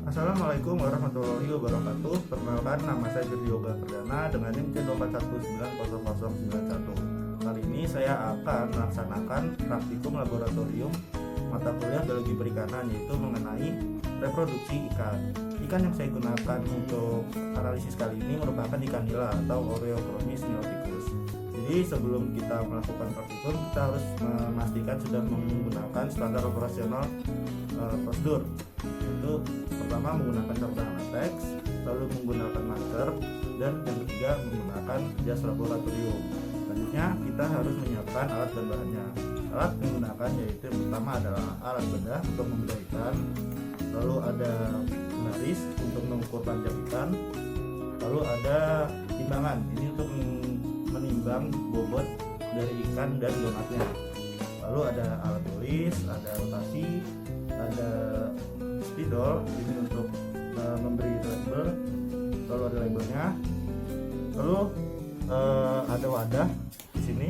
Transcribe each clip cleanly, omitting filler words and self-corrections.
Assalamualaikum warahmatullahi wabarakatuh. Perkenalkan, nama saya Firdi Yoga Perdana dengan NIM C241900091. Kali ini saya akan melaksanakan praktikum laboratorium mata kuliah biologi perikanan, yaitu mengenai reproduksi ikan. Ikan yang saya gunakan untuk analisis kali ini merupakan ikan nila atau Oreochromis niloticus. Jadi sebelum kita melakukan praktikum, kita harus memastikan sudah menggunakan standar operasional prosedur, yaitu pertama menggunakan sarung tangan latex, lalu menggunakan masker, dan yang ketiga menggunakan jas laboratorium. Selanjutnya kita harus menyiapkan alat dan bahannya. Alat yang digunakan yaitu yang pertama adalah alat bedah untuk membedah ikan, lalu ada pembaris untuk mengukur panjang ikan, lalu ada timbangan, ini untuk menimbang bobot dari ikan dan donatnya. Lalu ada alat tulis, ada rotasi, ada spidol, ini untuk memberi label, lalu ada labelnya, lalu ada wadah di sini,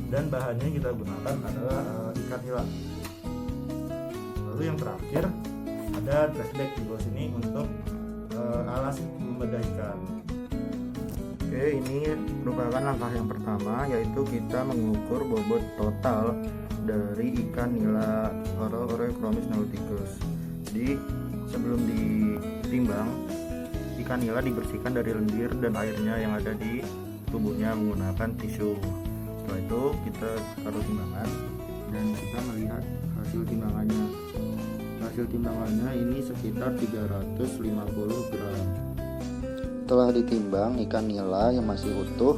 dan bahannya yang kita gunakan adalah ikan nila. Lalu yang terakhir ada trash bag di bawah sini untuk alas membedah ikan. Oke, ini merupakan langkah yang pertama, yaitu kita mengukur bobot total dari ikan nila Oreochromis niloticus. Jadi sebelum ditimbang, ikan nila dibersihkan dari lendir dan airnya yang ada di tubuhnya menggunakan tisu. Setelah itu kita taruh timbangan dan kita melihat hasil timbangannya. Hasil timbangannya ini sekitar 350 gram. Setelah ditimbang, ikan nila yang masih utuh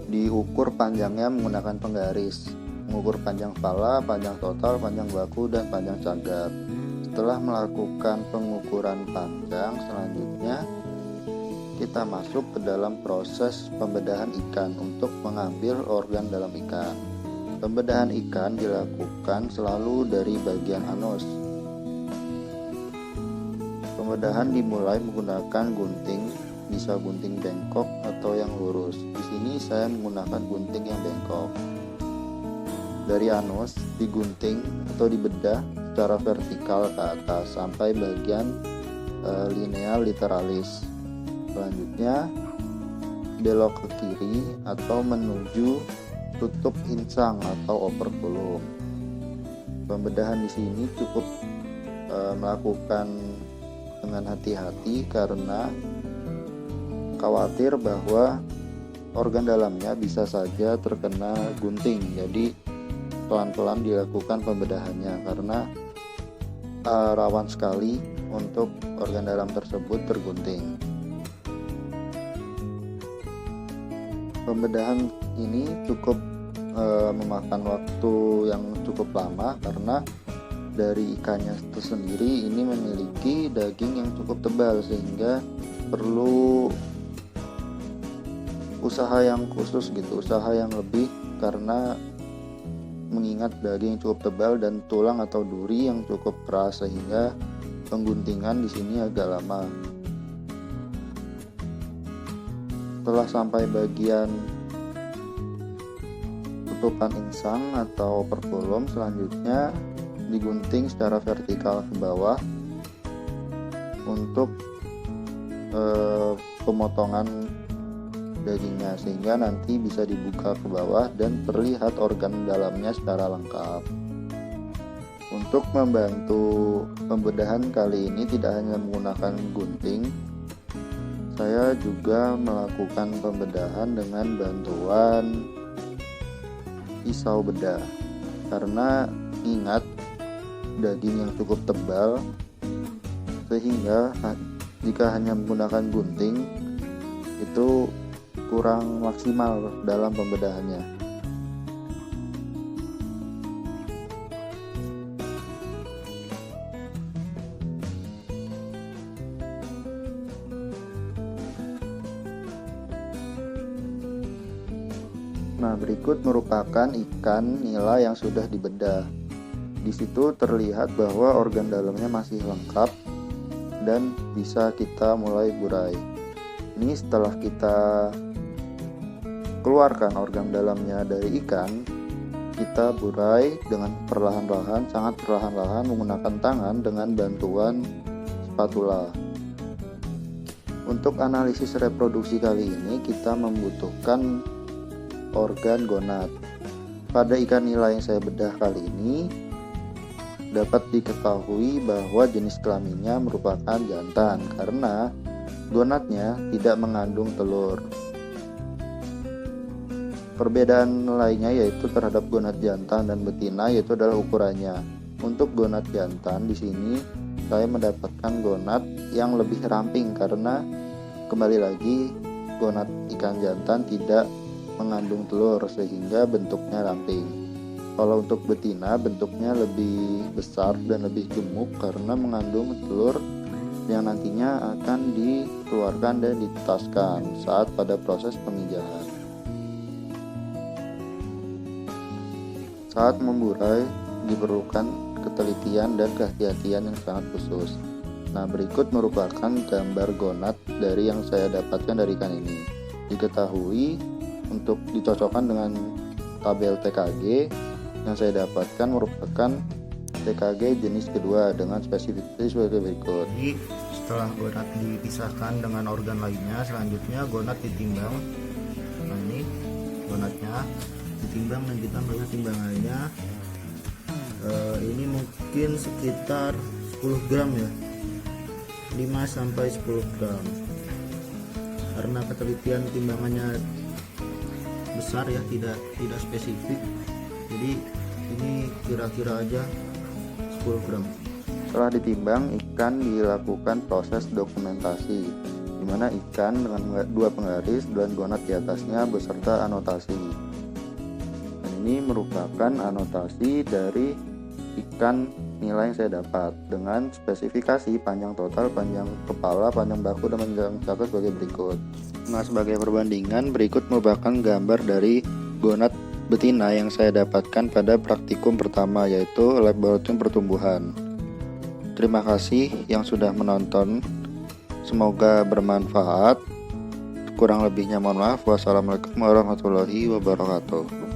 diukur panjangnya menggunakan penggaris, mengukur panjang kepala, panjang total, panjang baku, dan panjang cagar. Setelah melakukan pengukuran panjang, selanjutnya kita masuk ke dalam proses pembedahan ikan untuk mengambil organ dalam ikan. Pembedahan ikan dilakukan selalu dari bagian anus. Pembedahan dimulai menggunakan gunting, bisa gunting bengkok atau yang lurus. Di sini saya menggunakan gunting yang bengkok. Dari anus digunting atau dibedah secara vertikal ke atas sampai bagian linea literalis. Selanjutnya belok ke kiri atau menuju tutup insang atau operculum. Pembedahan di sini cukup melakukan dengan hati-hati karena khawatir bahwa organ dalamnya bisa saja terkena gunting. Jadi pelan-pelan dilakukan pembedahannya karena rawan sekali untuk organ dalam tersebut tergunting. Pembedahan ini cukup memakan waktu yang cukup lama karena dari ikannya itu sendiri ini memiliki daging yang cukup tebal sehingga perlu usaha yang khusus gitu, usaha yang lebih karena mengingat daging yang cukup tebal dan tulang atau duri yang cukup keras sehingga pengguntingan di sini agak lama. Setelah sampai bagian tutupan insang atau operculum, selanjutnya digunting secara vertikal ke bawah untuk pemotongan dagingnya sehingga nanti bisa dibuka ke bawah dan terlihat organ dalamnya secara lengkap. Untuk membantu pembedahan kali ini tidak hanya menggunakan gunting, saya juga melakukan pembedahan dengan bantuan pisau bedah karena ingat daging yang cukup tebal sehingga jika hanya menggunakan gunting itu kurang maksimal dalam pembedahannya. Nah, berikut merupakan ikan nila yang sudah dibedah. Di situ terlihat bahwa organ dalamnya masih lengkap dan bisa kita mulai burai. Ini setelah kita keluarkan organ dalamnya dari ikan, kita burai dengan perlahan-lahan, sangat perlahan-lahan menggunakan tangan dengan bantuan spatula. Untuk analisis reproduksi kali ini kita membutuhkan organ gonad. Pada ikan nila yang saya bedah kali ini dapat diketahui bahwa jenis kelaminnya merupakan jantan karena gonadnya tidak mengandung telur. Perbedaan lainnya yaitu terhadap gonad jantan dan betina yaitu adalah ukurannya. Untuk gonad jantan di sini saya mendapatkan gonad yang lebih ramping karena kembali lagi gonad ikan jantan tidak mengandung telur sehingga bentuknya ramping. Kalau untuk betina bentuknya lebih besar dan lebih gemuk karena mengandung telur yang nantinya akan dikeluarkan dan ditetaskan saat pada proses pemijahan. Saat memburai diperlukan ketelitian dan kehati-hatian yang sangat khusus. Nah, berikut merupakan gambar gonad dari yang saya dapatkan dari ikan ini. Diketahui untuk dicocokkan dengan tabel TKG yang saya dapatkan merupakan TKG jenis kedua dengan spesifikasi sebagai berikut. Jadi setelah gonad dipisahkan dengan organ lainnya, selanjutnya gonad ditimbang. Nah, ini gonadnya ditimbang dan kita melihat timbangannya. Ini mungkin sekitar 10 gram ya, 5-10 gram. Karena ketelitian timbangannya besar ya, tidak spesifik, jadi ini kira-kira aja 10 gram. Setelah ditimbang, ikan dilakukan proses dokumentasi, di mana ikan dengan 2 penggaris dan gonad di atasnya beserta anotasi. Dan ini merupakan anotasi dari ikan nila yang saya dapat dengan spesifikasi panjang total, panjang kepala, panjang baku, dan panjang cakar sebagai berikut. Nah, sebagai perbandingan berikut merupakan gambar dari gonad betina yang saya dapatkan pada praktikum pertama yaitu laboratorium pertumbuhan. Terima kasih yang sudah menonton. Semoga bermanfaat. Kurang lebihnya mohon maaf. Wassalamualaikum warahmatullahi wabarakatuh.